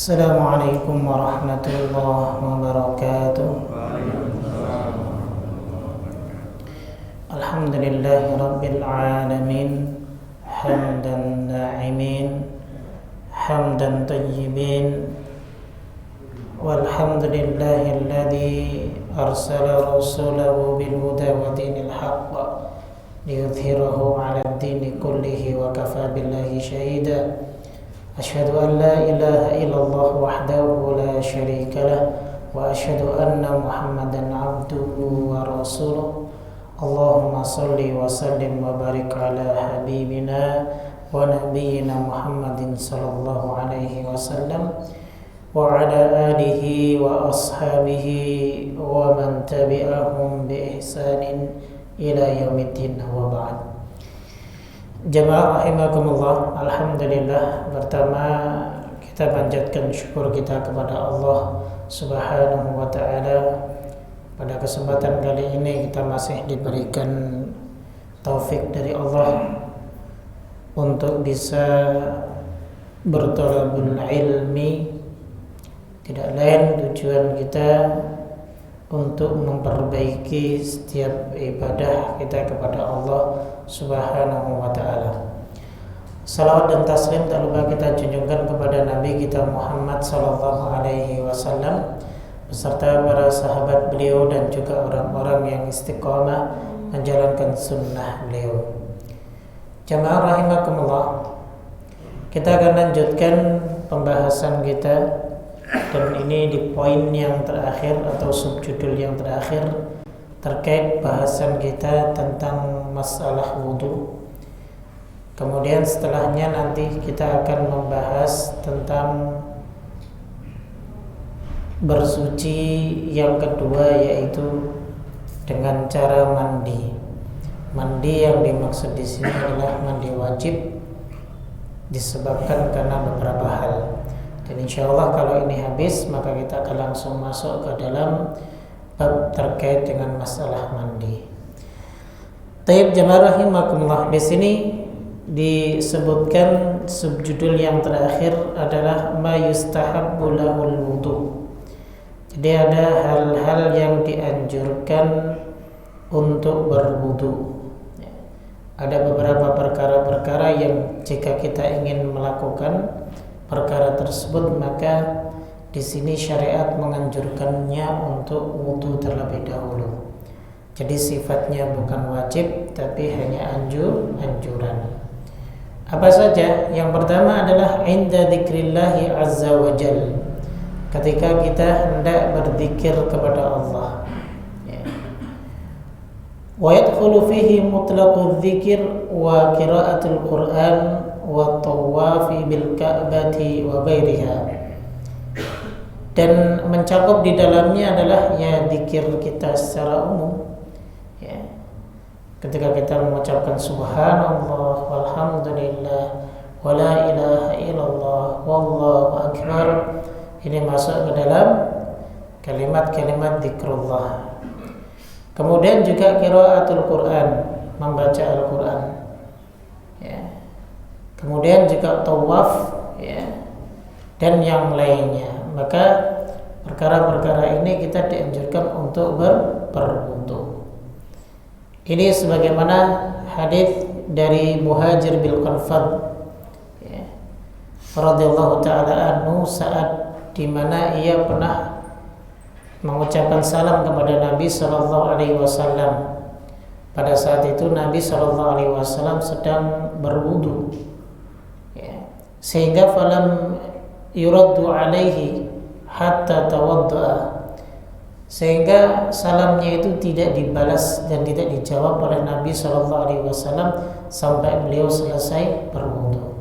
Assalamualaikum warahmatullahi wabarakatuh. Alhamdulillahi rabbil alamin, hamdan na'imin, hamdan tayyibin, walhamdulillahi alladhi arsala rasulahu bil huda wa dinil haqq liyudhhirahu 'ala ad-dini kullihi wa kafa billahi shahida. Asyhadu an la ilaha illallah wahdahu la syarika lah wa asyhadu anna Muhammadan abduhu wa rasuluh. Allahumma salli wa sallim wa barik ala habibina wa nabiyyina Muhammadin sallallahu alaihi wasallam wa ala alihi wa ashabihi wa man tabi'ahum bi ihsanin ila yaumiddin wa ba'd. Jamaah rahimakumullah, alhamdulillah, pertama kita panjatkan syukur kita kepada Allah Subhanahu wa taala. Pada kesempatan kali ini kita masih diberikan taufik dari Allah untuk bisa berthalabul ilmi. Tidak lain tujuan kita untuk memperbaiki setiap ibadah kita kepada Allah Subhanahu wa ta'ala. Salawat dan taslim tak lupa kita junjungkan kepada Nabi kita Muhammad sallallahu alaihi wasallam beserta para sahabat beliau dan juga orang-orang yang istiqamah menjalankan sunnah beliau. Jamaah rahimakumullah, kita akan lanjutkan pembahasan kita, dan ini di poin yang terakhir atau subjudul yang terakhir terkait bahasan kita tentang masalah wudu. Kemudian setelahnya nanti kita akan membahas tentang bersuci yang kedua, yaitu dengan cara mandi. Mandi yang dimaksud di sini adalah mandi wajib disebabkan karena beberapa hal. Dan insyaallah kalau ini habis maka kita akan langsung masuk ke dalam bab terkait dengan masalah mandi. Taib jamaah rahimakumullah, di sini disebutkan subjudul yang terakhir adalah ma yustahabbu lahul wudu. Jadi ada hal-hal yang dianjurkan untuk berwudu. Ada beberapa perkara-perkara yang jika kita ingin melakukan perkara tersebut maka di sini syariat menganjurkannya untuk wudu terlebih dahulu. Jadi sifatnya bukan wajib tapi hanya anjuran. Apa saja? Yang pertama adalah inda dzikrillahi azza wa jalla. Ketika kita hendak berzikir kepada Allah. Wa yadkhulu fihi mutlaqul dzikr wa qiraatul Qur'an wa tawafi bil ka'bati wa ghairiha. Dan mencakup di dalamnya adalah ya zikir kita secara umum, ya. Ketika kita mengucapkan subhanallah walhamdulillah wa la ilaha illallah wallahu akbar, ini masuk ke dalam kalimat-kalimat zikrullah. Kemudian juga qiraatul Quran, membaca Al-Quran, ya. Kemudian juga tawaf, ya, dan yang lainnya. Maka perkara-perkara ini kita dianjurkan untuk berwudu. Ini sebagaimana hadis dari Muhajir bil Qanfad, ya, radhiyallahu taala anhu, saat di mana ia pernah mengucapkan salam kepada Nabi sallallahu alaihi wasallam. Pada saat itu Nabi sallallahu alaihi wasallam sedang berwudu, ya, sehingga falam yuraddu alaihi hatta tawaddaa, sehingga salamnya itu tidak dibalas dan tidak dijawab oleh Nabi sallallahu alaihi wasallam sampai beliau selesai berwudu.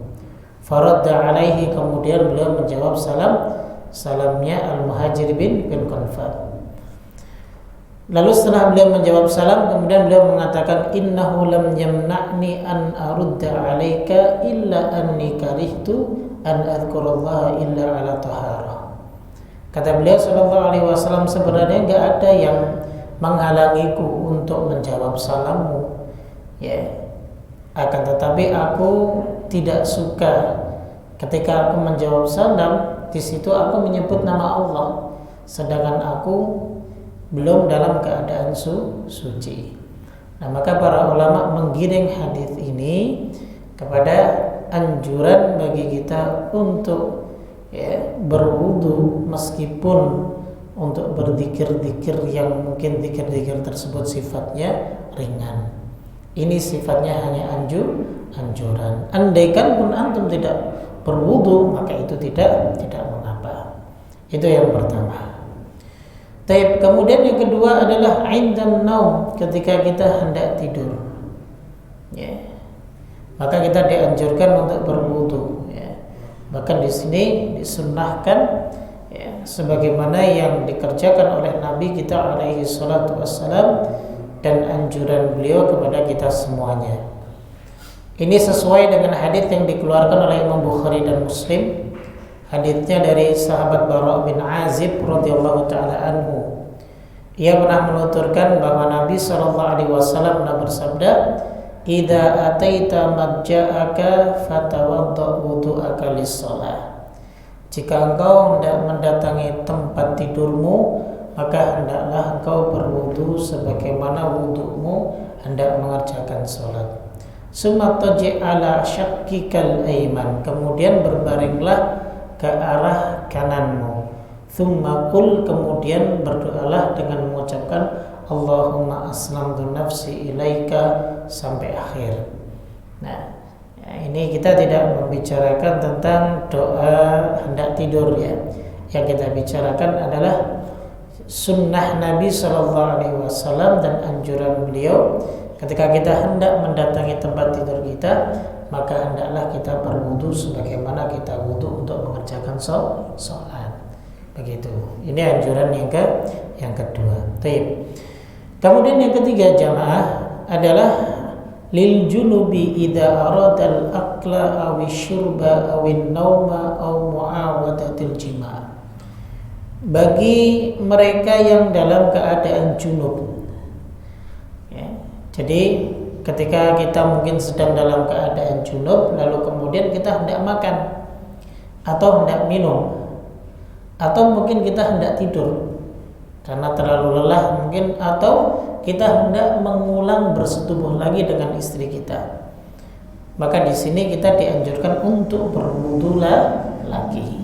Faradda alaihi, kemudian beliau menjawab salamnya Al-Muhajir bin Qanfad. Lalu setelah beliau menjawab salam, kemudian beliau mengatakan innahu lam yamna'ni an arudda 'alaika illa anni karihtu an adhkurallaha illa 'ala taharah. Kata beliau sallallahu alaihi wasallam, sebenarnya enggak ada yang menghalangiku untuk menjawab salammu, ya. Akan tetapi aku tidak suka Ketika aku menjawab salam, di situ aku menyebut nama Allah, sedangkan aku belum dalam keadaan suci. Nah, maka para ulama menggiring hadis ini kepada anjuran bagi kita untuk berwudu meskipun untuk berzikir-zikir yang mungkin zikir-zikir tersebut sifatnya ringan. Ini sifatnya hanya anjuran. Andaikan pun antum tidak berwudu, maka itu tidak mengapa. Itu yang pertama. Kemudian yang kedua adalah indan naum, ketika kita hendak tidur. Maka kita dianjurkan untuk berwudu. Bahkan di sini disunnahkan sebagaimana yang dikerjakan oleh Nabi kita alaihi salatu wassalam dan anjuran beliau kepada kita semuanya. Ini sesuai dengan hadis yang dikeluarkan oleh Imam Bukhari dan Muslim. Hadisnya dari sahabat Bara' bin Azib radhiyallahu taala anhu. Ia pernah menuturkan bahwa Nabi sallallahu alaihi wasallam pernah bersabda, "Idza ataita madja'aka fatawadda wudu'aka lis-shalah." Jika engkau hendak mendatangi tempat tidurmu, maka hendaklah engkau berwudu sebagaimana wudu'mu hendak mengerjakan salat. Summa taji' ala syaqqikal aiman, kemudian berbaringlah ke arah kananmu. Thumma qul, kemudian berdoalah dengan mengucapkan Allahumma aslamtu nafsi ilaika sampai akhir. Nah, ini kita tidak membicarakan tentang doa hendak tidur ya. Yang kita bicarakan adalah sunnah Nabi Shallallahu Alaihi Wasallam dan anjuran beliau ketika kita hendak mendatangi tempat tidur kita, maka hendaklah kita berwudu sebagaimana kita wudu untuk mengerjakan sholat. Begitu. Ini anjuran yang kedua. Baik. Kemudian yang ketiga jamaah adalah lil junubi idza arada al akla aw syurba aw nauma aw muawadatil jima'. Bagi mereka yang dalam keadaan junub. Jadi ketika kita mungkin sedang dalam keadaan junub, lalu kemudian kita hendak makan atau hendak minum, atau mungkin kita hendak tidur karena terlalu lelah mungkin, atau kita hendak mengulang bersetubuh lagi dengan istri kita, maka di sini kita dianjurkan untuk berwudu lagi.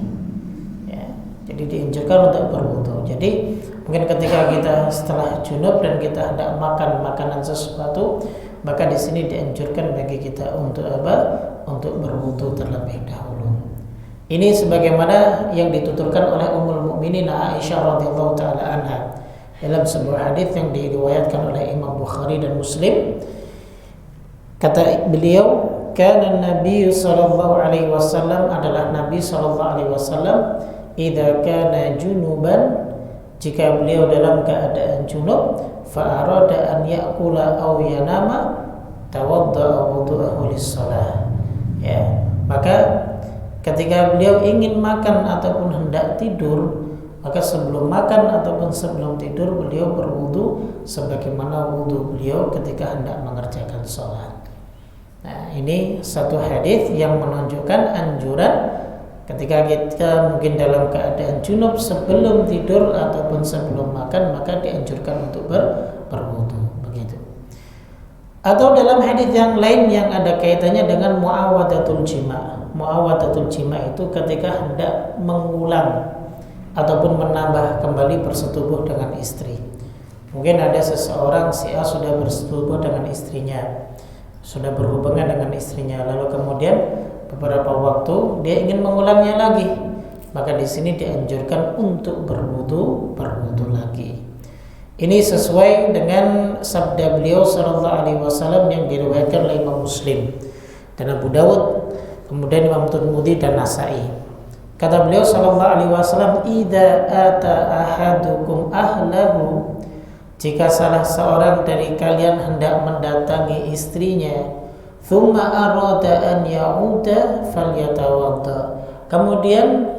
Jadi dianjurkan untuk berwudu. Jadi mungkin ketika kita setelah junub dan kita hendak makan makanan sesuatu, maka di sini dianjurkan bagi kita untuk apa? Untuk berwudu terlebih dahulu. Ini sebagaimana yang dituturkan oleh Ummul Mukminin Aisyah radhiyallahu taala anha dalam sebuah hadis yang diriwayatkan oleh Imam Bukhari dan Muslim. Kata beliau, "Kana Nabi sallallahu alaihi wasallam, adalah Nabi sallallahu alaihi wasallam idza kana junuban, jika beliau dalam keadaan junub, fa arada an ya'kula aw yanama tawadda'a wudu'ahu lis-shalah." Maka ketika beliau ingin makan ataupun hendak tidur, maka sebelum makan ataupun sebelum tidur beliau berwudu sebagaimana wudu beliau ketika hendak mengerjakan sholat. Nah, ini satu hadis yang menunjukkan anjuran ketika kita mungkin dalam keadaan junub sebelum tidur ataupun sebelum makan, maka dianjurkan untuk berwudu. Begitu. Atau dalam hadis yang lain yang ada kaitannya dengan muawadatul jima'. Muawadatul jima' itu ketika hendak mengulang ataupun menambah kembali bersetubuh dengan istri. Mungkin ada seseorang si A sudah bersetubuh dengan istrinya, sudah berhubungan dengan istrinya, lalu kemudian beberapa waktu dia ingin mengulangnya lagi, maka di sini dianjurkan untuk berwudu lagi. Ini sesuai dengan sabda beliau sallallahu alaihi wasallam yang diriwayatkan oleh Imam Muslim dan Abu Dawud, kemudian Imam Tirmidzi dan Nasa'i. Kata beliau sallallahu alaihi wasallam, "Idza ata ahadukum ahlahu," jika salah seorang dari kalian hendak mendatangi istrinya, "Tsumma arada an ya'uda falyatawadda," kemudian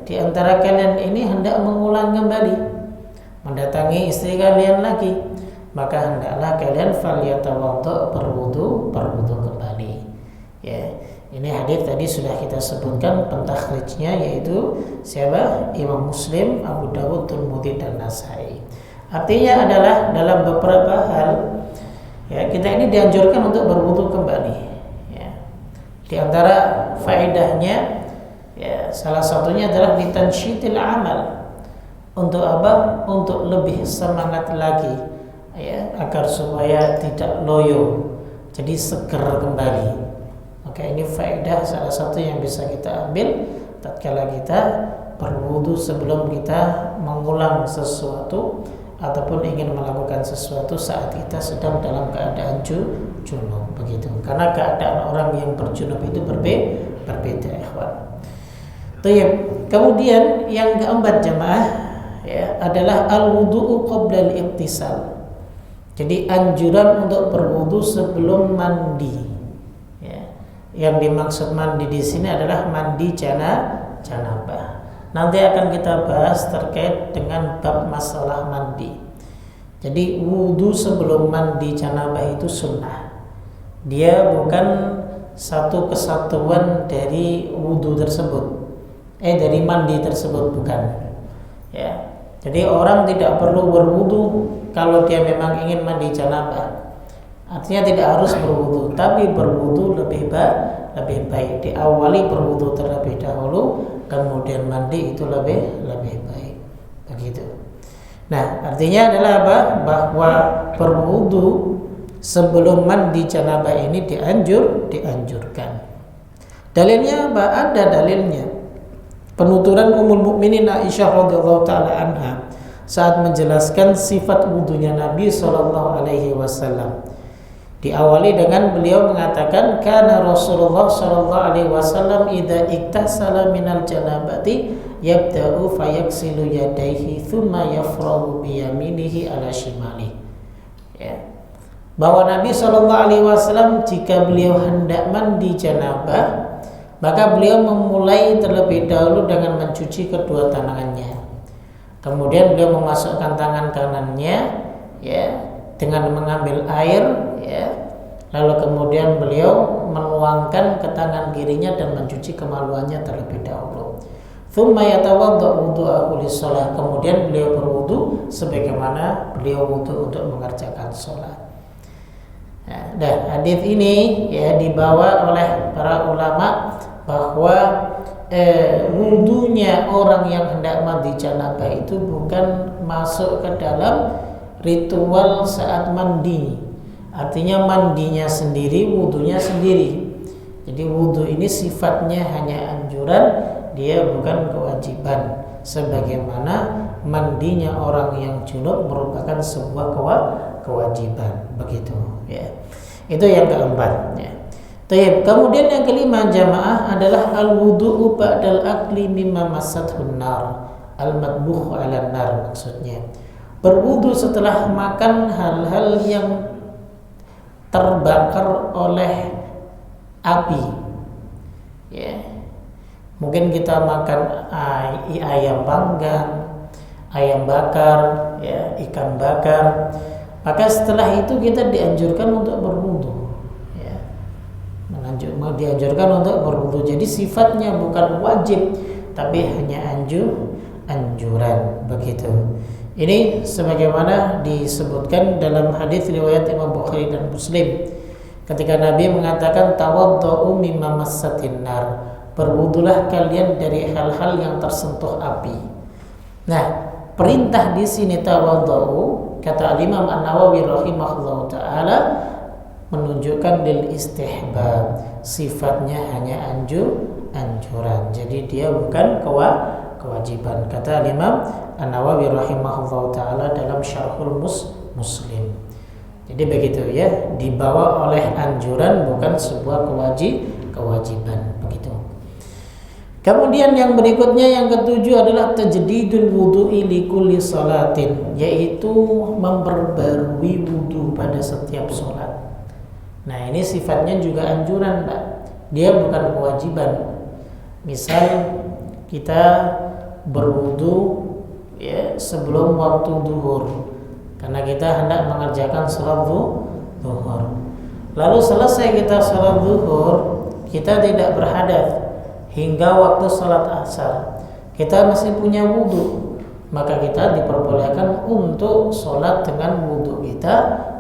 di antara kalian ini hendak mengulang kembali mendatangi istri kalian lagi, maka hendaklah kalian falyatawadda, berwudu kembali. Ini hadis tadi sudah kita sebutkan pentakhrijnya, yaitu siapa? Imam Muslim, Abu Dawud, Tirmidzi dan Nasai. Artinya adalah dalam beberapa hal ya, kita ini dianjurkan untuk berwudu kembali ya. Di antara faedahnya ya, salah satunya adalah litansyidil amal. Untuk apa? Untuk lebih semangat lagi ya, agar supaya tidak loyo, jadi seger kembali. Maka ini faedah salah satu yang bisa kita ambil tatkala kita berwudu sebelum kita mengulang sesuatu ataupun ingin melakukan sesuatu saat kita sedang dalam keadaan junub begitu. Karena keadaan orang yang berjunub itu berbeda ikhwan. Kemudian yang keempat jemaah ya, adalah al-wudu'u qabla al-ightisal. Jadi anjuran untuk berwudu sebelum mandi. Yang dimaksud mandi di sini adalah mandi janabah. Nanti akan kita bahas terkait dengan bab masalah mandi. Jadi wudu sebelum mandi janabah itu sunnah. Dia bukan satu kesatuan dari wudu tersebut, dari mandi tersebut, bukan. Ya. Jadi orang tidak perlu berwudu kalau dia memang ingin mandi janabah. Artinya tidak harus berwudu, tapi berwudu lebih baik. Diawali berwudu terlebih dahulu, kemudian mandi itu lebih baik. Begitu. Nah, artinya adalah apa? Bahwa berwudu sebelum mandi janabah ini dianjurkan. Dalilnya apa? Ada dalilnya. Penuturan Ummul Mukminin Aisyah radhiyallahu taala anha saat menjelaskan sifat wudunya Nabi sallallahu alaihi wasallam. Diawali dengan beliau mengatakan kana Rasulullah sallallahu alaihi wasallam idza iktasala minal janabati yabda'u fayaghsilu yadayhi thumma yafragu bi yaminihi ala shimali. Ya. Bahwa Nabi sallallahu alaihi wasallam jika beliau hendak mandi janabah, maka beliau memulai terlebih dahulu dengan mencuci kedua tangannya. Kemudian beliau memasukkan tangan kanannya ya dengan mengambil air ya, lalu kemudian beliau menuangkan ke tangan kirinya dan mencuci kemaluannya terlebih dahulu. Tsumma yatawaddau wudu'ahu lis-shalah. Kemudian beliau berwudu sebagaimana beliau wudu untuk mengerjakan salat. Nah, hadis ini ya dibawa oleh para ulama bahwa wudunya orang yang hendak mandi janabah itu bukan masuk ke dalam ritual saat mandi. Artinya mandinya sendiri, wudunya sendiri. Jadi wudu ini sifatnya hanya anjuran, dia bukan kewajiban. Sebagaimana mandinya orang yang junub merupakan sebuah kewajiban. Begitu ya. Itu yang keempat ya. Kemudian yang kelima jamaah adalah al-wudu'u ba'dal akli mimma massathun nar. Al-madbukh 'alan nar maksudnya. Berwudu setelah makan hal-hal yang terbakar oleh api ya. Mungkin kita makan ayam panggang, ayam bakar ya, ikan bakar, maka setelah itu kita dianjurkan untuk berwudu ya. Dianjurkan untuk berwudu. Jadi sifatnya bukan wajib, tapi hanya anjuran begitu. Ini sebagaimana disebutkan dalam hadis riwayat Imam Bukhari dan Muslim ketika Nabi mengatakan tawaddau mimma massatin nar, berwudulah kalian dari hal-hal yang tersentuh api. Nah, perintah di sini tawaddau kata Imam An-Nawawi rahimahullahu taala menunjukkan lil istihbab, sifatnya hanya anjuran. Jadi dia bukan kewajiban. Kata Imam An-Nawawi rahimahullahu taala dalam Syarhul Muslim. Jadi begitu ya, dibawa oleh anjuran bukan sebuah kewajiban begitu. Kemudian yang berikutnya yang ketujuh adalah tajdidul wudu'i li kulli salatin, yaitu memperbarui wudu pada setiap salat. Nah, ini sifatnya juga anjuran, Pak. Dia bukan kewajiban. Misal kita berwudu ya sebelum waktu duhur karena kita hendak mengerjakan salat zuhur. Lalu selesai kita salat zuhur, kita tidak berhadas hingga waktu sholat asar, kita masih punya wudu, maka kita diperbolehkan untuk sholat dengan wudu kita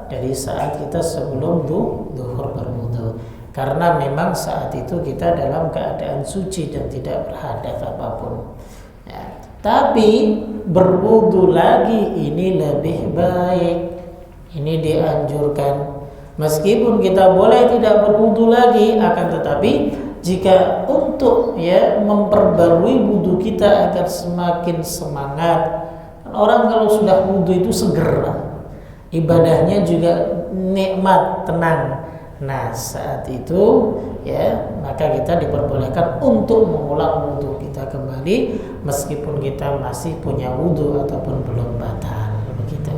dari saat kita sebelum duhur berwudu, karena memang saat itu kita dalam keadaan suci dan tidak berhadas apapun. Ya. Tapi berwudu lagi ini lebih baik, ini dianjurkan. Meskipun kita boleh tidak berwudu lagi, akan tetapi jika untuk memperbarui wudu kita agar semakin semangat, orang kalau sudah wudu itu seger, ibadahnya juga nikmat, tenang. Nah saat itu maka kita diperbolehkan untuk mengulang wudu kita kembali meskipun kita masih punya wudu ataupun belum batal, begitu.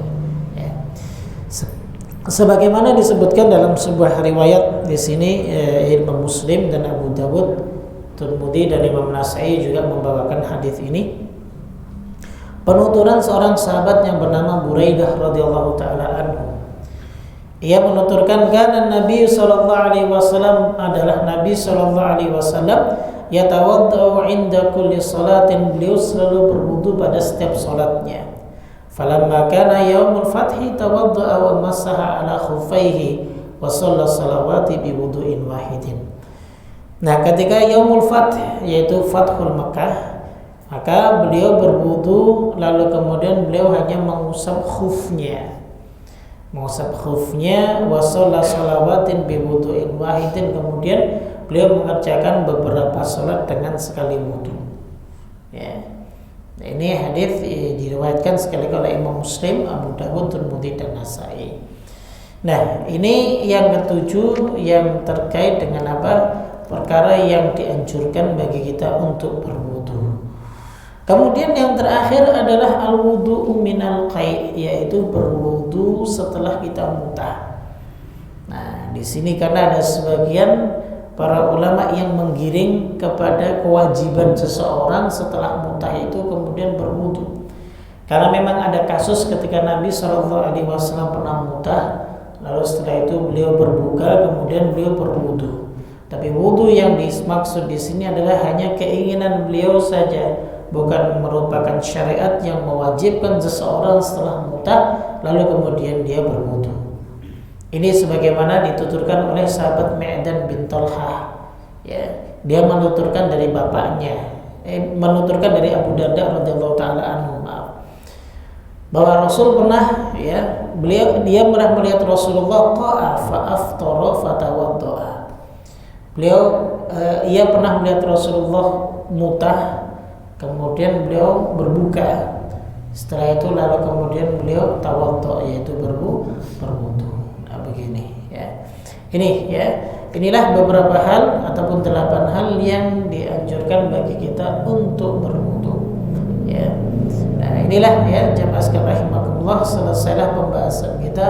Sebagaimana disebutkan dalam sebuah riwayat di sini, Imam Muslim dan Abu Dawud, Tirmidzi dan Imam Nasa'i juga membawakan hadis ini. Penuturan seorang sahabat yang bernama Buraidah radhiyallahu taala anhu. Ia menuturkan kana Nabi sallallahu alaihi wasallam, adalah Nabi sallallahu alaihi wasallam yatawaddau 'inda kulli salatin, beliau selalu berwudu pada setiap salatnya. Falamma kana yaumul fathi tawadda'a wa masaha ala khuffaihi wa shalla salawati bi wudu'in wahidin. Nah, ketika yaumul fath, yaitu Fathul Makkah, maka beliau berwudu lalu kemudian beliau hanya mengusap khufnya. Wa shalla salawatin bi wudu'in wahidin, kemudian beliau mengerjakan beberapa salat dengan sekali wudu. Ini hadis diriwayatkan sekali oleh Imam Muslim, Abu Dawud, Tirmidzi dan Nasa'i. Nah, ini yang ketujuh yang terkait dengan apa? Perkara yang dianjurkan bagi kita untuk berwudu. Kemudian yang terakhir adalah al-wudu'u minal qai', yaitu berwudu setelah kita muntah. Nah, di sini karena ada sebagian para ulama yang menggiring kepada kewajiban seseorang setelah muntah itu kemudian berwudu. Karena memang ada kasus ketika Nabi SAW pernah muntah, lalu setelah itu beliau berbuka, kemudian beliau berwudu. Tapi wudu yang dimaksud di sini adalah hanya keinginan beliau saja, bukan merupakan syariat yang mewajibkan seseorang setelah muntah lalu kemudian dia berwudu. Ini sebagaimana dituturkan oleh sahabat Mi'dan bin Talhah. Dia menuturkan dari bapaknya, menuturkan dari Abu Darda radhiyallahu taala anhu, bahwa Rasul pernah dia pernah melihat Rasulullah qa'a fa aftara fa tawaddaa. Ia pernah melihat Rasulullah mutah, kemudian beliau berbuka. Setelah itu lalu kemudian beliau tawaddu, yaitu berwudu. Begini inilah beberapa hal ataupun 8 hal yang dianjurkan bagi kita untuk berwudu. Nah, inilah jamaah sekalian rahimakumullah, selesailah pembahasan kita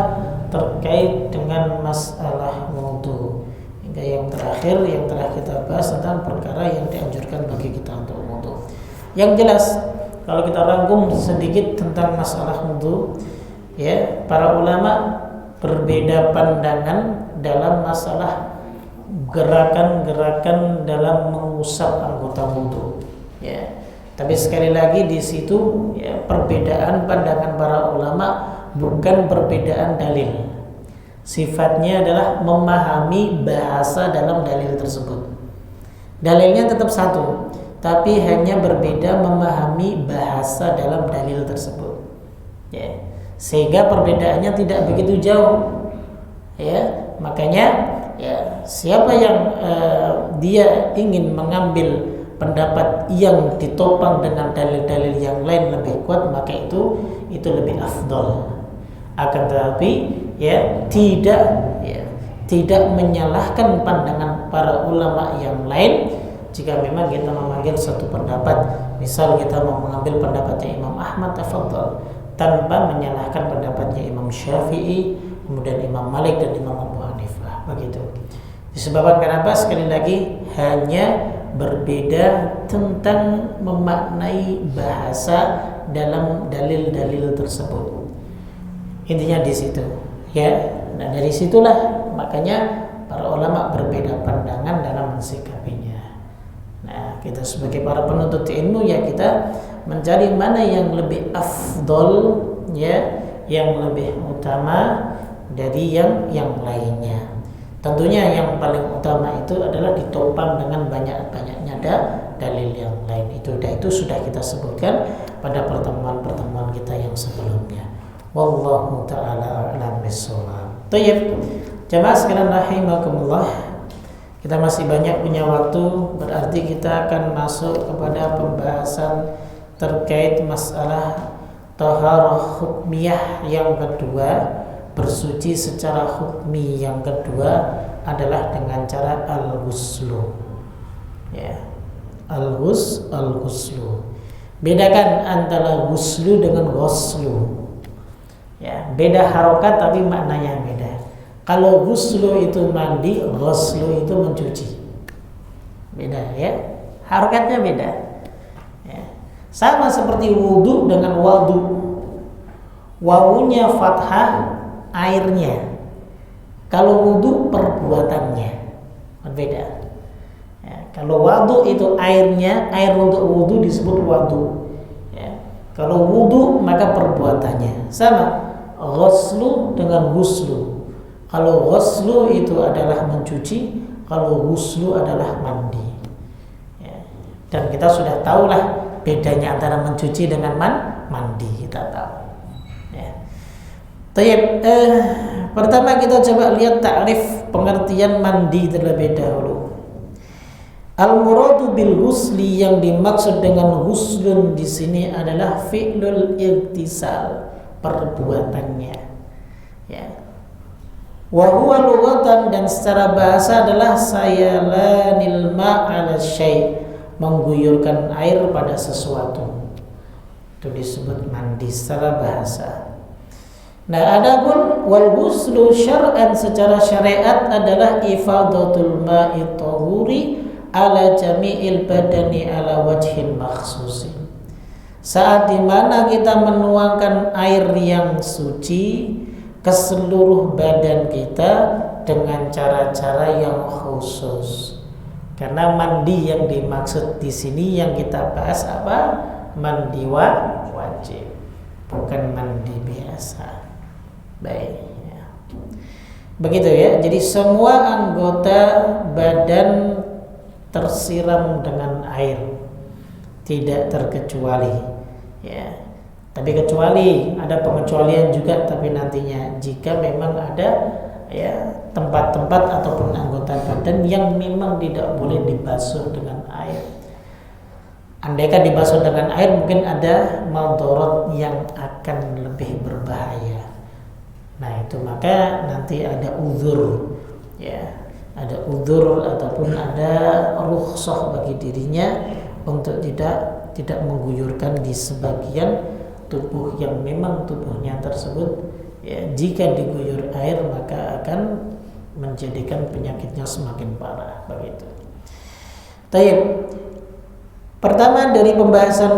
terkait dengan masalah wudu. Hingga yang terakhir yang telah kita bahas tentang perkara yang dianjurkan bagi kita untuk wudu. Yang jelas kalau kita rangkum sedikit tentang masalah wudu, para ulama berbeda pandangan dalam masalah gerakan-gerakan dalam mengusap anggota wudu. Tapi sekali lagi di situ perbedaan pandangan para ulama bukan perbedaan dalil. Sifatnya adalah memahami bahasa dalam dalil tersebut. Dalilnya tetap satu, tapi hanya berbeda memahami bahasa dalam dalil tersebut. Sehingga perbedaannya tidak begitu jauh. Makanya siapa yang dia ingin mengambil pendapat yang ditopang dengan dalil-dalil yang lain lebih kuat, maka itu lebih afdal. Akan tetapi tidak menyalahkan pandangan para ulama yang lain jika memang kita memanggil satu pendapat. Misal kita mau mengambil pendapatnya Imam Ahmad, tafadhal, tanpa menyalahkan pendapatnya Imam Syafi'i, kemudian Imam Malik dan Imam Abu Hanifah. Begitu. Disebabkan kenapa? Sekali lagi hanya berbeda tentang memaknai bahasa dalam dalil-dalil tersebut. Intinya di situ. Nah dari situlah makanya para ulama berbeda pandangan dalam mensikapinya. Nah, kita sebagai para penuntut ilmu ya kita mencari mana yang lebih afdol, ya, yang lebih utama dari yang lainnya. Tentunya yang paling utama itu adalah ditopang dengan banyak-banyaknya dalil yang lain. Itu sudah kita sebutkan pada pertemuan-pertemuan kita yang sebelumnya. Wallahu ta'ala a'lam bishawab. Baik, jamaah sekalian rahimakumullah, kita masih banyak punya waktu, berarti kita akan masuk kepada pembahasan terkait masalah taharah hukmiyah yang kedua. Bersuci secara hukmi yang kedua adalah dengan cara al-ghuslu, ya, al-ghuslu. Bedakan antara ghuslu dengan ghuslu, ya, beda harokat tapi maknanya beda. Kalau ghuslu itu mandi, ghuslu itu mencuci, beda, ya, harokatnya beda, ya. Sama seperti wudu dengan wadu, wawunya fathah, airnya. Kalau wudu perbuatannya berbeda, ya, kalau wudu itu airnya, air untuk wudu disebut wudu, ya. Kalau wudu maka perbuatannya. Sama ghuslu dengan ghuslu. Kalau ghuslu itu adalah mencuci, kalau ghuslu adalah mandi, ya. Dan kita sudah tahulah bedanya antara mencuci dengan mandi, kita tahu, ya. Tayyib, pertama kita coba lihat ta'rif pengertian mandi terlebih dahulu. Al-muradu bil ghusli, yang dimaksud dengan ghuslun di sini adalah fi'lul irtisal, perbuatannya, ya. Wa huwa lughatan, dan secara bahasa adalah sayalanil ma'ala syai', mengguyurkan air pada sesuatu. Itu disebut mandi secara bahasa. Nah, adapun wal ghuslu syar'an, secara syariat adalah ifadatul ma'i tahuri ala jami'il badani ala wajhin makhsusin. Saat dimana kita menuangkan air yang suci ke seluruh badan kita dengan cara-cara yang khusus. Karena mandi yang dimaksud di sini yang kita bahas apa? Mandi wajib, bukan mandi biasa. Baik, ya. Begitu ya. Jadi semua anggota badan tersiram dengan air, tidak terkecuali, ya. Tapi kecuali, ada pengecualian juga, tapi nantinya jika memang ada, ya, tempat-tempat ataupun anggota badan yang memang tidak boleh dibasuh dengan air. Andaikan dibasuh dengan air mungkin ada madarat yang akan lebih berbahaya. Nah, itu maka nanti ada uzur, ya, ada uzur ataupun ada rukhsah bagi dirinya untuk tidak mengguyurkan di sebagian tubuh yang memang tubuhnya tersebut, ya, jika diguyur air maka akan menjadikan penyakitnya semakin parah, begitu. Taib. Pertama dari pembahasan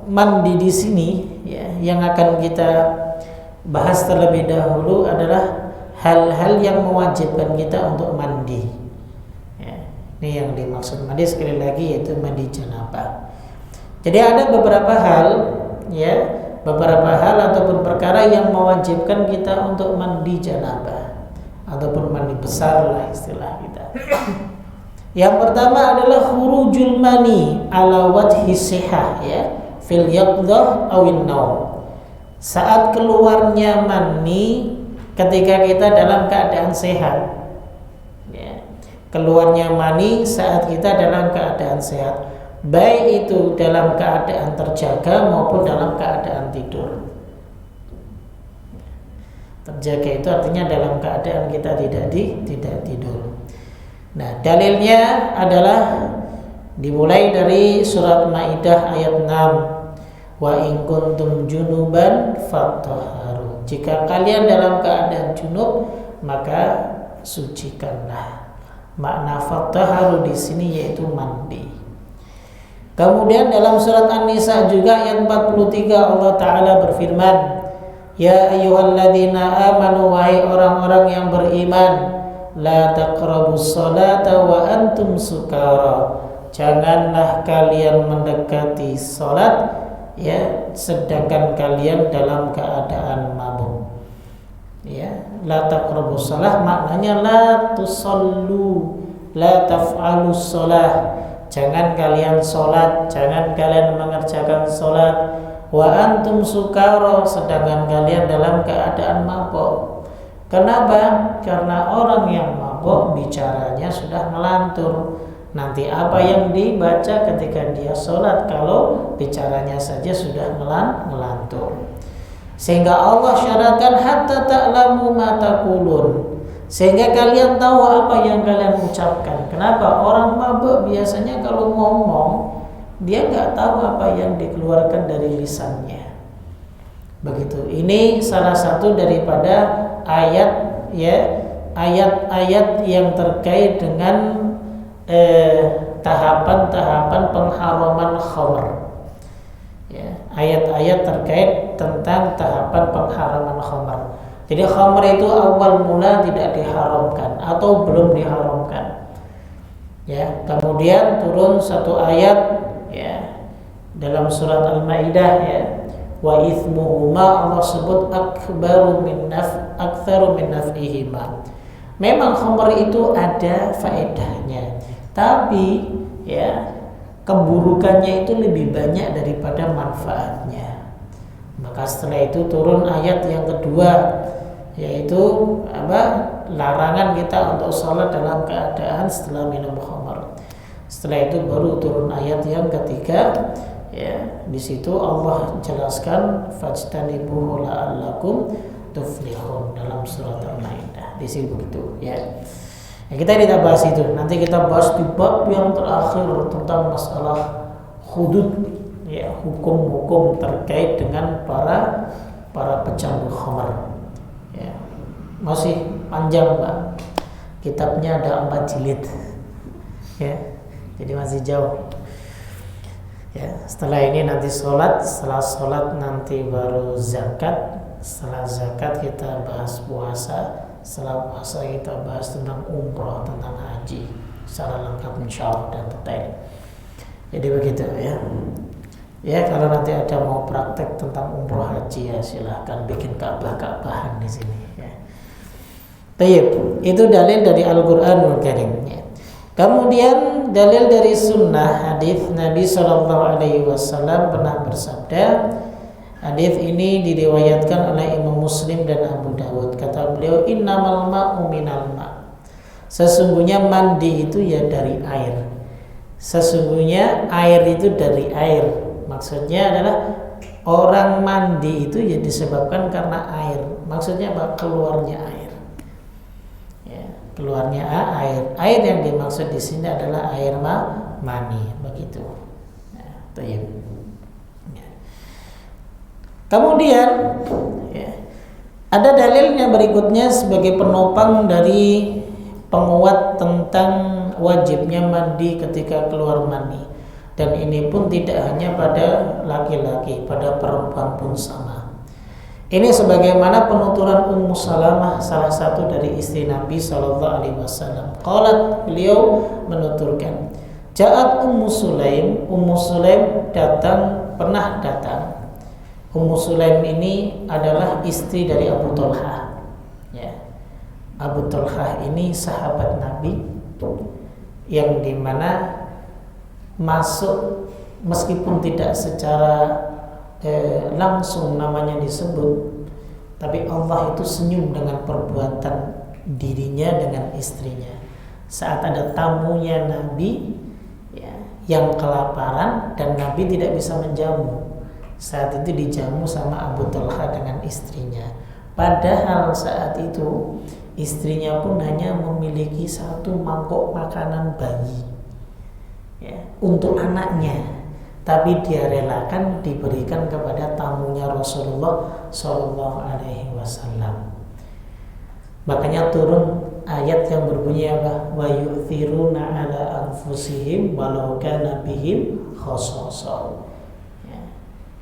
mandi di sini, ya, yang akan kita bahas terlebih dahulu adalah hal-hal yang mewajibkan kita untuk mandi, ya. Ini yang dimaksud mandi sekali lagi yaitu mandi janabah. Jadi ada beberapa hal, ya, beberapa hal ataupun perkara yang mewajibkan kita untuk mandi janabah ataupun mandi besar lah istilah kita. Yang pertama adalah khurujul mani ala wajhi sihah, ya, fil yaqdah awin naum. Saat keluarnya mani ketika kita dalam keadaan sehat, ya. Keluarnya mani saat kita dalam keadaan sehat, baik itu dalam keadaan terjaga maupun dalam keadaan tidur. Terjaga itu artinya dalam keadaan kita tidak tidur. Nah, dalilnya adalah dimulai dari surat Maidah ayat 6. Wa in kuntum junuban fatahharu. Jika kalian dalam keadaan junub maka sucikanlah. Makna fatahharu di sini yaitu mandi. Kemudian dalam surat An-Nisa juga ayat 43 Allah Ta'ala berfirman, Ya ayyuhalladzina amanu, wahai orang-orang yang beriman, la taqrabus salata wa antum sukara. Janganlah kalian mendekati salat ya sedangkan kalian dalam keadaan mabuk. Ya, la taqrabus salah maknanya la tusallu, la taf'alus salah. Jangan kalian salat, jangan kalian mengerjakan salat wa antum sukara sedangkan kalian dalam keadaan mabuk. Kenapa? Karena orang yang mabuk bicaranya sudah melantur. Nanti apa yang dibaca ketika dia sholat kalau bicaranya saja sudah melantur. Sehingga Allah syaratkan hatta ta'lamu ma taqulun, sehingga kalian tahu apa yang kalian ucapkan. Kenapa? Orang mabuk biasanya kalau ngomong dia nggak tahu apa yang dikeluarkan dari lisannya. Begitu. Ini salah satu daripada ayat ya, ayat-ayat yang terkait dengan tahapan-tahapan pengharaman khamr. Ya, ayat-ayat terkait tentang tahapan pengharaman khamr. Jadi khamr itu awal mula tidak diharamkan atau belum diharamkan. Ya, kemudian turun satu ayat ya dalam surat Al-Maidah ya, wa ithmuhuma, Allah sebut aktsaru min naf'ihima. Memang khamr itu ada faedahnya, tapi ya keburukannya itu lebih banyak daripada manfaatnya. Maka setelah itu turun ayat yang kedua, yaitu larangan kita untuk sholat dalam keadaan setelah minum khamr. Setelah itu baru turun ayat yang ketiga, ya di situ Allah jelaskan fajtanibuhu la'allakum tuflihun dalam surat Al-Maidah. Di sini begitu ya. Kita tidak bahas itu. Nanti kita bahas di bab yang terakhir tentang masalah hudud ya, hukum-hukum terkait dengan para pecandu khamr. Ya. Masih panjang, Pak. Kitabnya ada 4 jilid. Ya. Jadi masih jauh. Ya, setelah ini nanti sholat, setelah sholat nanti baru zakat, setelah zakat kita bahas puasa, setelah puasa kita bahas tentang umroh, tentang haji secara lengkap insyaallah dan detail. Jadi begitu ya. Ya kalau nanti ada mau praktek tentang umroh haji ya silahkan bikin Ka'bah-Ka'bahan di sini ya. Baik, itu dalil dari Al-Qur'anul Karim ya. Kemudian dalil dari sunnah, hadis Nabi SAW pernah bersabda. Hadis ini diriwayatkan oleh Imam Muslim dan Abu Dawud. Kata beliau, innamal ma'u minal ma'. Sesungguhnya mandi itu ya dari air. Sesungguhnya air itu dari air. Maksudnya adalah orang mandi itu ya disebabkan karena air. Maksudnya apa? Keluarnya air. Ya, keluarnya air. Air yang dimaksud di sini adalah air mani. Begitu. Ya, tayyib. Kemudian ya, ada dalilnya berikutnya sebagai penopang dari penguat tentang wajibnya mandi ketika keluar mani. Dan ini pun tidak hanya pada laki-laki, pada perempuan pun sama. Ini sebagaimana penuturan Ummu Salamah, salah satu dari istri Nabi SAW. Qalat, beliau menuturkan, Ja'at Ummu Sulaim, Ummu Sulaim pernah datang. Ummu Sulaim ini adalah istri dari Abu Talha. Ya. Abu Talha ini sahabat Nabi yang dimana masuk meskipun tidak secara langsung namanya disebut, tapi Allah itu senyum dengan perbuatan dirinya dengan istrinya. Saat ada tamunya Nabi ya, yang kelaparan dan Nabi tidak bisa menjamu. Saat itu dijamu sama Abu Talha dengan istrinya. Padahal saat itu istrinya pun hanya memiliki 1 mangkok makanan bayi ya, untuk anaknya. Tapi dia relakan diberikan kepada tamunya Rasulullah SAW. Makanya turun ayat yang berbunyi apa? Wa yu'thiruna ala anfusihim walau kana bihim khasasah.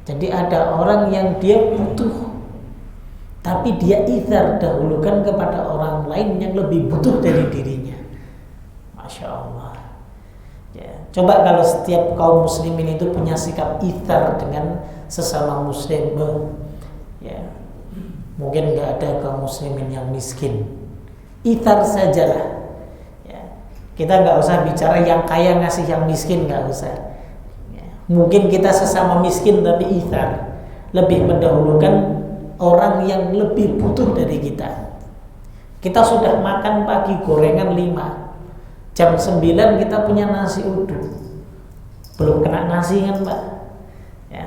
Jadi ada orang yang dia butuh, tapi dia itsar, dahulukan kepada orang lain yang lebih butuh dari dirinya. Masya Allah. Ya, coba kalau setiap kaum muslimin itu punya sikap itsar dengan sesama muslim, ya, mungkin nggak ada kaum muslimin yang miskin. Itsar sajalah. Ya, kita nggak usah bicara yang kaya ngasih yang miskin, nggak usah. Ya, mungkin kita sesama miskin tapi itsar, lebih mendahulukan orang yang lebih butuh dari kita. Kita sudah makan pagi gorengan 5, jam 9 kita punya nasi uduk, belum kena nasi kan Pak ya.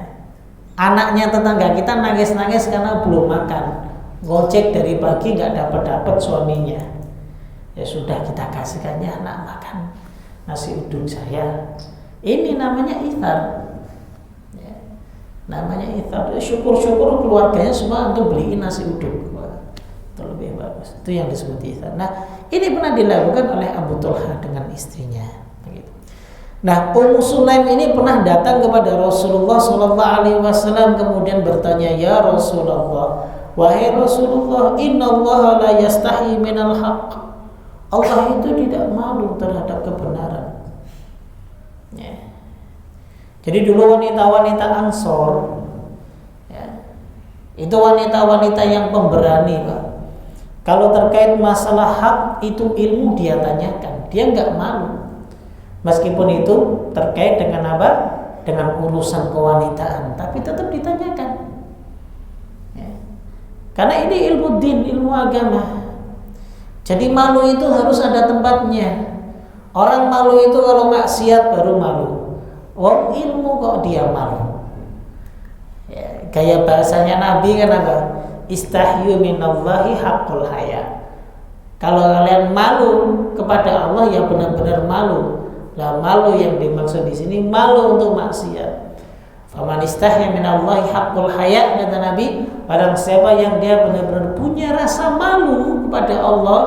Anaknya tetangga kita nangis-nangis karena belum makan, ngocek dari pagi nggak dapat suaminya. Ya sudah, kita kasihkannya anak makan nasi uduk saya. Ini namanya itsar. Namanya itsar. Syukur-syukur keluarganya semua untuk beliin nasi uduk. Wah, itu lebih bagus. Itu yang disebut itsar. Nah, ini pernah dilakukan oleh Abu Talha dengan istrinya. Begitu. Nah, Ummu Sulaim ini pernah datang kepada Rasulullah SAW, kemudian bertanya, ya Rasulullah, wahai Rasulullah, innallaha la yastahi minal haqq. Allah itu tidak malu terhadap kebenaran. Ya. Jadi dulu wanita-wanita Ansor, ya, itu wanita-wanita yang pemberani, Pak. Kalau terkait masalah hak, itu ilmu dia tanyakan, dia nggak malu. Meskipun itu terkait dengan apa? Dengan urusan kewanitaan, tapi tetap ditanyakan. Ya. Karena ini ilmu din, ilmu agama. Jadi malu itu harus ada tempatnya. Orang malu itu kalau maksiat baru malu. Wong ilmu kok dia malu. Ya, gaya bahasanya Nabi kan apa? Istahyu minallahi haqqul haya. Kalau kalian malu kepada Allah ya benar-benar malu. Lah malu yang dimaksud di sini malu untuk maksiat. Faman istahya minallahi haqqul haya, kata Nabi, barang siapa yang dia benar-benar punya rasa malu kepada Allah,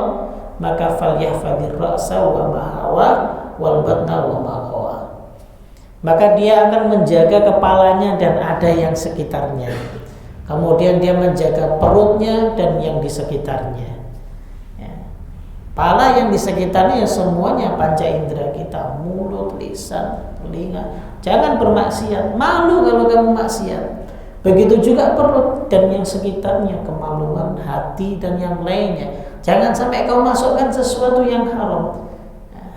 maka falyahfadir ra'sa wa ma hawa wal batna wa ma hawa. Maka dia akan menjaga kepalanya dan ada yang sekitarnya. Kemudian dia menjaga perutnya dan yang di sekitarnya. Ya. Pala yang di sekitarnya ya semuanya panca indera kita, mulut, lisan, telinga. Jangan bermaksiat, malu kalau kamu maksiat. Begitu juga perut dan yang sekitarnya, kemaluan, hati dan yang lainnya. Jangan sampai kau masukkan sesuatu yang haram.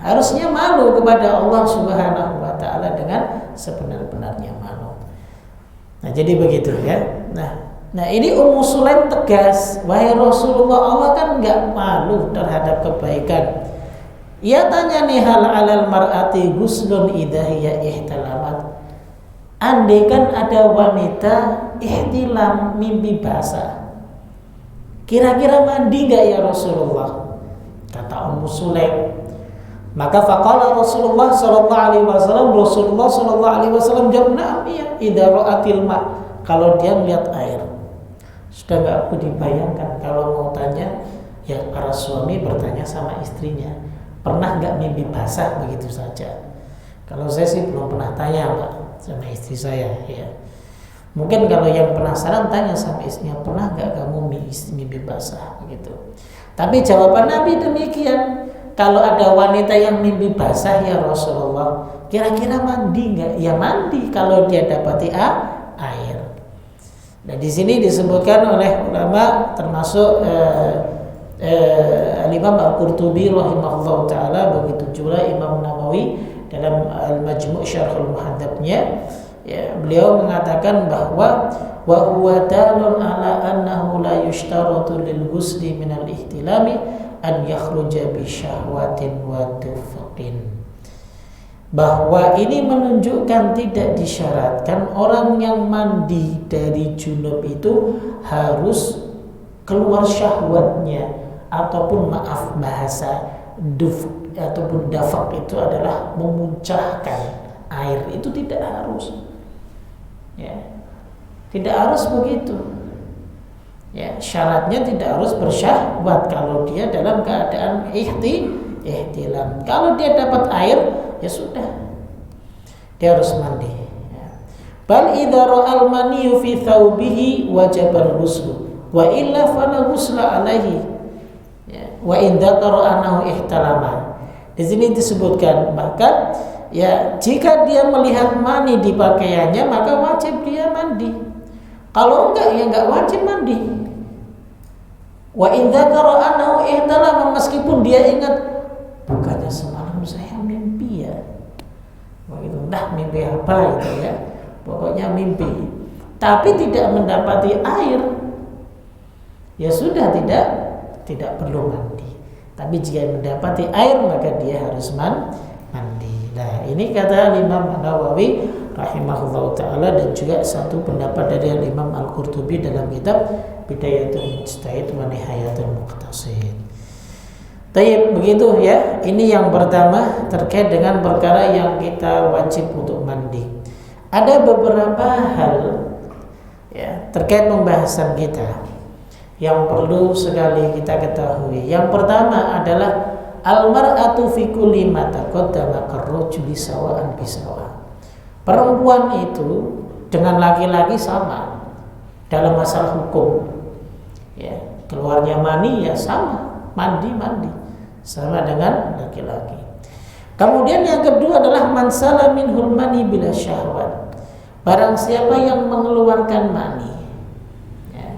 Harusnya malu kepada Allah Subhanahu wa Ta'ala dengan sebenar-benarnya malu. Nah, jadi begitu ya. Nah ini Ummu Sulaim tegas, wahai Rasulullah, Allah kan nggak malu terhadap kebaikan. Ia tanya nih, hal alal mar'ati guslun idahiyya ihtalamat. Andai kan ada wanita ihtilam, mimpi basah, kira-kira mandi nggak ya Rasulullah? Kata Ummu Sulaim. Maka faqala Rasulullah sallallahu alaihi wasallam, Rasulullah sallallahu alaihi wasallam jawab, "Na'am ya, idza ra'atil ma." Kalau dia melihat air. Sudah enggak aku dibayangkan kalau mau tanya, ya para suami bertanya sama istrinya, "Pernah enggak mimpi basah?" begitu saja. Kalau saya sih belum pernah tanya, Pak, sama istri saya, ya. Mungkin kalau yang penasaran tanya sama istrinya, "Pernah enggak kamu mimpi basah?" begitu. Tapi jawaban Nabi demikian. Kalau ada wanita yang mimpi basah ya Rasulullah, kira-kira mandi nggak? Ya mandi kalau dia dapati air. Nah di sini disebutkan oleh ulama termasuk Imam Al-Qurtubi rahimahullah taala, begitu juga Imam Nawawi dalam Al-Majmu' Syarhul Muhadzabnya, ya, beliau mengatakan bahwa wa huwa dalun ala annahu la yushtaratu lil ghusli min al-ihtilami an yakhruja bi syahwatin wa tufqin. Bahwa ini menunjukkan tidak disyaratkan orang yang mandi dari junub itu harus keluar syahwatnya, ataupun maaf bahasa duf ataupun dafak itu adalah memuncahkan air, itu tidak harus. Ya. Tidak harus begitu. Ya, syaratnya tidak harus bersyahwat kalau dia dalam keadaan ihtilam. Kalau dia dapat air, ya sudah, dia harus mandi. Ya. Bal idza ra'al maniyyu fi thawbihi wajibal ghusl. wa illa fala ghusla alaihi. Ya, wa in dzakara annahu ihtalama. Di sini disebutkan bahkan ya jika dia melihat mani di pakaiannya maka wajib dia mandi. Kalau enggak ya enggak wajib mandi. Wa in dzakara annahu ihtalama, meskipun dia ingat bukannya semalam saya mimpi ya. Begitu, dah mimpi apa itu ya? Pokoknya mimpi. Tapi tidak mendapati air. Ya sudah tidak perlu mandi. Tapi jika mendapati air maka dia harus mandi. Nah, ini kata Imam Nawawi rahimahullah taala, dan juga satu pendapat dari Imam Al-Qurtubi dalam kitab Bidayatul Mujtahid wa Nihayatul Muqtasid. Taib, begitu ya. Ini yang pertama terkait dengan perkara yang kita wajib untuk mandi. Ada beberapa hal ya terkait pembahasan kita yang perlu sekali kita ketahui. Yang pertama adalah al-mar'atu fi kulli ma taqaddama karrajuli sawa'an bisawa. Perempuan itu dengan laki-laki sama dalam masalah hukum. Ya, keluarnya mani ya sama, mandi sama dengan laki-laki. Kemudian yang kedua adalah man sala minhul mani bila syahwat. Barang siapa yang mengeluarkan mani. Ya.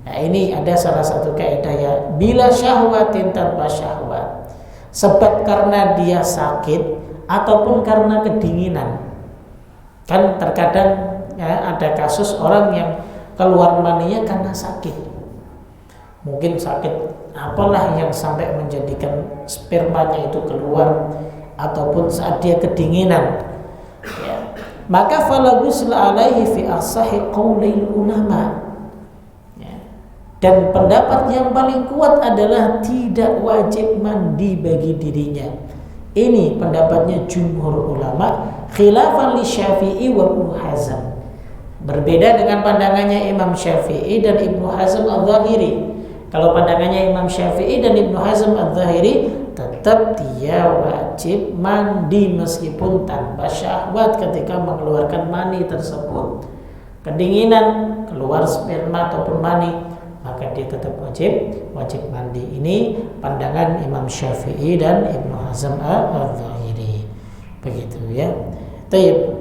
Nah, ini ada salah satu kaidah ya, bila syahwatin tanpa syahwat. Sebab karena dia sakit ataupun karena kedinginan. Kan terkadang ya, ada kasus orang yang keluar maninya karena sakit. Mungkin sakit apalah yang sampai menjadikan spermanya itu keluar, ataupun saat dia kedinginan ya. Maka fala ghusla alaihi fi asahi qaulil ulama ya. Dan pendapat yang paling kuat adalah tidak wajib mandi bagi dirinya. Ini pendapatnya jumhur ulama, khilafan li Syafi'i wa Ibnu Hazm. Berbeda dengan pandangannya Imam Syafi'i dan Ibnu Hazm Al-Zahiri. Kalau pandangannya Imam Syafi'i dan Ibnu Hazm Al-Zahiri, tetap dia wajib mandi meskipun tanpa syahwat ketika mengeluarkan mani tersebut. Kedinginan, keluar sperma ataupun mani, maka dia tetap wajib mandi. Ini pandangan Imam Syafi'i dan Ibnu Hazm Al-Zahiri. Begitu ya. Taib.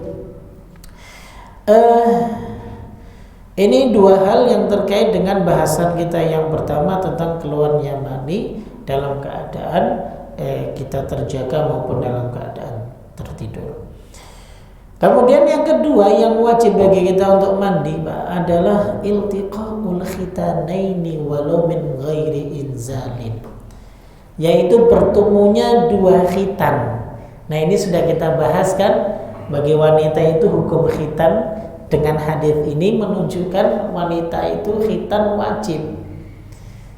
Ini dua hal yang terkait dengan bahasan kita. Yang pertama tentang keluarnya mani dalam keadaan kita terjaga maupun dalam keadaan tertidur. Kemudian yang kedua yang wajib bagi kita untuk mandi adalah iltiqaul khitanaini walau min ghairi inzalin, yaitu bertemunya dua khitan. Nah, ini sudah kita bahas kan, bagi wanita itu hukum khitan. Dengan hadis ini menunjukkan wanita itu khitan wajib.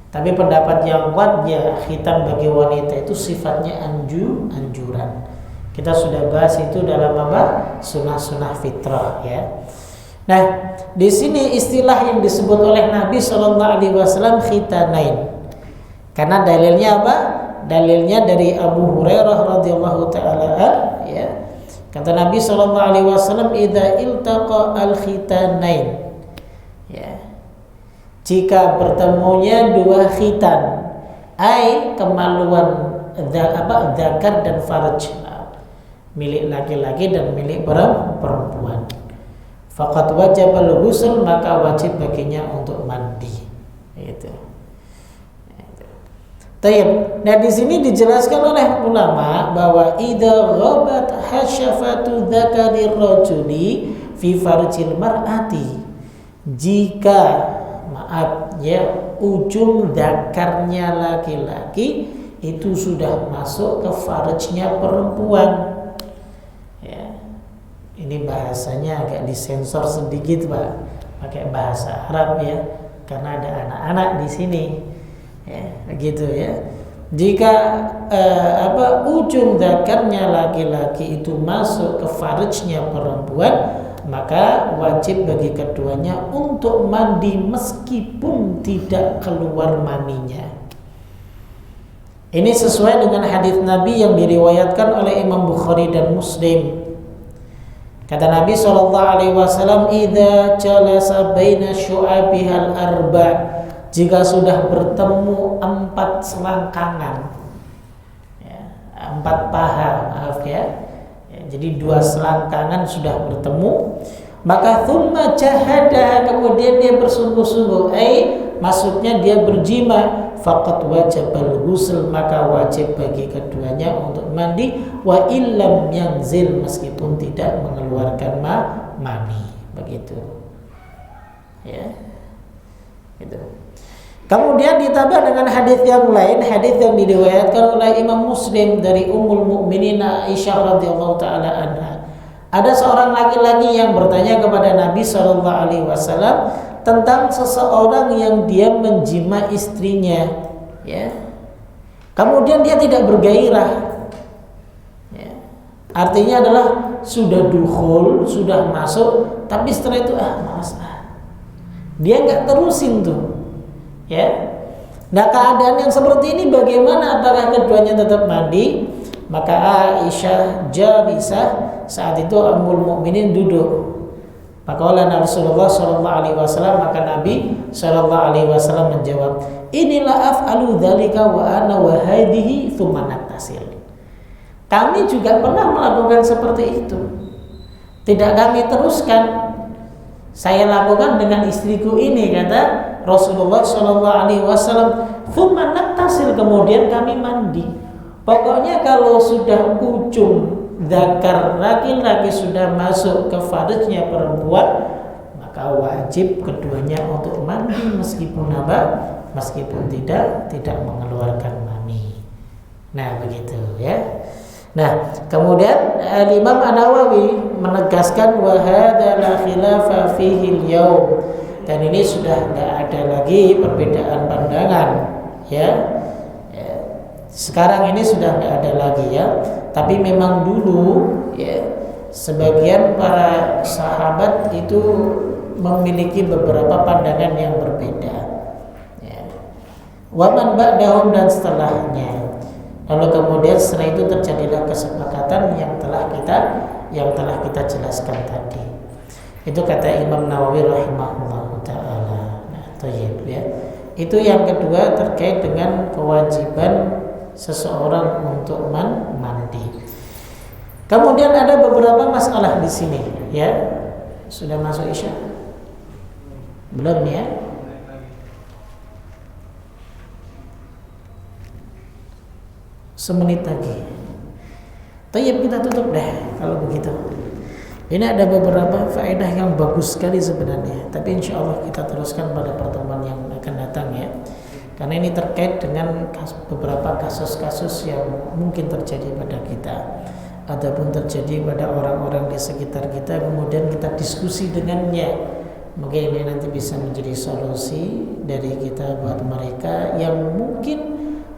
Tapi pendapat yang kuat ya, khitan bagi wanita itu sifatnya anjuran. Kita sudah bahas itu dalam apa? Sunnah-sunnah fitrah ya. Nah, di sini istilah yang disebut oleh Nabi SAW khitanain. Karena dalilnya apa? Dalilnya dari Abu Hurairah radhiyallahu taala ya. Kata Nabi SAW, idza iltaqa al-khitanain ya. Jika bertemunya dua khitan, ai kemaluan zakar dan farj, milik laki-laki dan milik perempuan, faqad wajibal ghusl, maka wajib baginya untuk mandi. Itu. Tayyib. Nah, di sini dijelaskan oleh ulama bahwa idza ghabat hasyafatu dzakarir rajuli fi farjil mar'ati, jika ujung zakarnya laki-laki itu sudah masuk ke farjnya perempuan ya. Ini bahasanya agak disensor sedikit Pak, pakai bahasa Arab ya, karena ada anak-anak di sini ya, begitu ya. Jika ujung zakarnya laki-laki itu masuk ke farjnya perempuan, maka wajib bagi keduanya untuk mandi meskipun tidak keluar maninya. Ini sesuai dengan hadis Nabi yang diriwayatkan oleh Imam Bukhari dan Muslim. Kata Nabi SAW, idza jalasa baina syu'abihal arba' jika sudah bertemu 4 selangkangan, ya, 4 paha, maaf ya, jadi 2 selangkangan sudah bertemu, maka thumma jahada, kemudian dia bersungguh-sungguh, maksudnya dia berjima, faqad wajibal ghusl, maka wajib bagi keduanya untuk mandi, wa illam yanzil, meskipun tidak mengeluarkan mani, begitu ya, gitu. Kemudian ditambah dengan hadis yang lain, hadis yang diriwayatkan oleh Imam Muslim dari Ummul Mukminin Aisyah radhiyallahu taala anha. Ada seorang laki-laki yang bertanya kepada Nabi sallallahu alaihi wasallam tentang seseorang yang dia menjima istrinya, ya. Kemudian dia tidak bergairah. Ya. Artinya adalah sudah dukhul, sudah masuk, tapi setelah itu malas. Dia nggak terusin tuh. Ya, nah keadaan yang seperti ini bagaimana? Apakah keduanya tetap mandi? Maka Aisyah jalisah, saat itu Ummul Mukminin duduk. Maka oleh Rasulullah Shallallahu Alaihi Wasallam, maka Nabi Shallallahu Alaihi Wasallam menjawab, inilah af'alu dzalika wa ana wa hadhihi tsumma naktasil. Kami juga pernah melakukan seperti itu. Tidak kami teruskan. Saya lakukan dengan istriku ini, kata Rasulullah Shallallahu Alaihi Wasallam. Tsumma naktasil, kemudian kami mandi. Pokoknya kalau sudah ujung dzakar laki-laki sudah masuk ke farjnya perempuan, maka wajib keduanya untuk mandi meskipun meskipun tidak mengeluarkan mani. Nah begitu ya. Nah, kemudian Imam An-Nawawi menegaskan wa hadza la khilafa fihi al-yaum, dan ini sudah tidak ada lagi perbedaan pandangan, ya. Sekarang ini sudah tidak ada lagi, ya. Tapi memang dulu, ya, sebagian para sahabat itu memiliki beberapa pandangan yang berbeda, ya. Wa man ba'dahum, dan setelahnya. Lalu kemudian setelah itu terjadilah kesepakatan yang telah kita jelaskan tadi. Itu kata Imam Nawawi rahimahullah taala. Nah, ya. Itu yang kedua terkait dengan kewajiban seseorang untuk mandi. Kemudian ada beberapa masalah di sini, ya. Sudah masuk Isya? Belum ya? Semenit lagi. Tayyib, kita tutup deh kalau begitu. Ini ada beberapa faedah yang bagus sekali sebenarnya, tapi insya Allah kita teruskan pada pertemuan yang akan datang, ya. Karena ini terkait dengan beberapa kasus-kasus yang mungkin terjadi pada kita ataupun terjadi pada orang-orang di sekitar kita, kemudian kita diskusi dengannya. Mungkin ini nanti bisa menjadi solusi dari kita buat mereka yang mungkin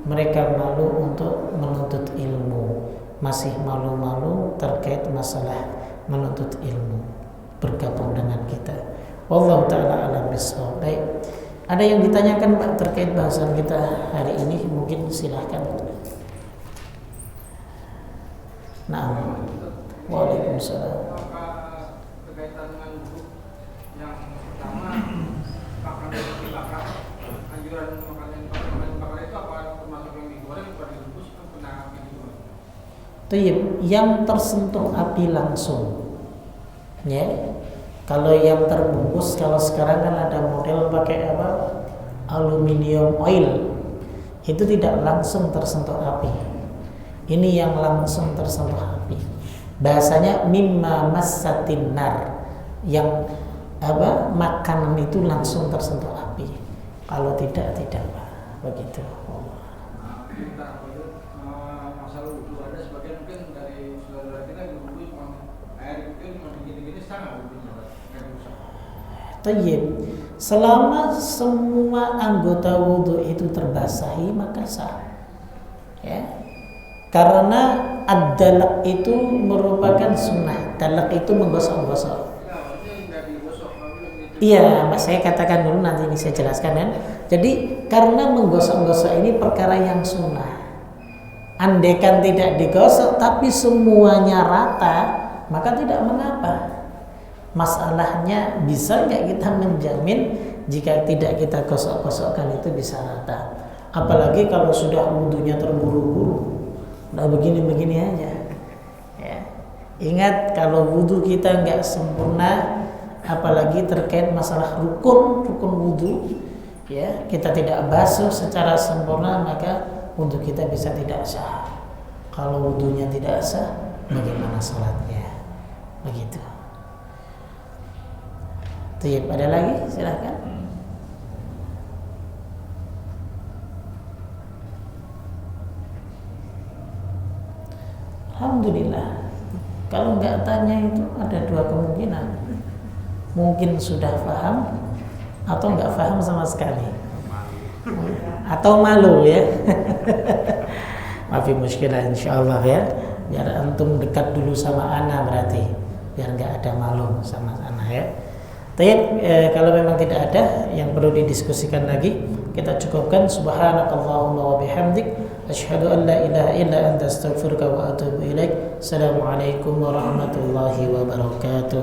mereka malu untuk menuntut ilmu, masih malu-malu terkait masalah menuntut ilmu, bergabung dengan kita. Wallahu ta'ala a'lam bishawab. Baik, ada yang ditanyakan Pak terkait bahasan kita hari ini? Mungkin silahkan. Naam. Waalaikumsalam. Berkaitan dengan yang pertama, makanan yang dibakar, anjuran makanan bakar itu apa termasuk yang digoreng atau direbus atau kena api juga? Tayyib, yang tersentuh api langsung, ya. Kalau yang terbungkus, kalau sekarang kan ada model pakai apa, aluminium oil, itu tidak langsung tersentuh api. Ini yang langsung tersentuh api. Bahasanya mimma massatin nar, yang apa, makanan itu langsung tersentuh api. Kalau tidak begitu. Masalah wudhu, ada sebagian mungkin dari saudara kita yang wudhu air itu begini-gini sama wudhunya. Tayyib, selama semua anggota wudhu itu terbasahi maka sah, ya. Karena ad-dalak itu merupakan sunnah. Dalak itu menggosok-gosok. Iya, Mas, saya katakan dulu, nanti ini saya jelaskan, kan. Jadi karena menggosok-gosok ini perkara yang sunnah. Andaikan tidak digosok tapi semuanya rata, maka tidak mengapa. Masalahnya bisa nggak kita menjamin jika tidak kita gosok-gosokkan itu bisa rata. Apalagi kalau sudah wudunya terburu-buru, udah begini-begini aja. Ya. Ingat kalau wudu kita nggak sempurna, apalagi terkait masalah rukun wudu, ya kita tidak basuh secara sempurna, maka wudu kita bisa tidak sah. Kalau wudunya tidak sah, bagaimana salatnya? Begitu. Baik, ada lagi? Silakan. Alhamdulillah. Kalau nggak tanya itu ada dua kemungkinan. Mungkin sudah paham atau nggak paham sama sekali, atau malu ya. Maafin muskilah insyaallah ya. Biar antum dekat dulu sama ana berarti, biar nggak ada malu sama ana ya. Tapi kalau memang tidak ada yang perlu didiskusikan lagi, kita cukupkan. Subhanakallahumma wa bihamdik, asyhadu an la ilaha illa anta, astaghfiruka wa atubu ilaik. Assalamualaikum warahmatullahi wabarakatuh.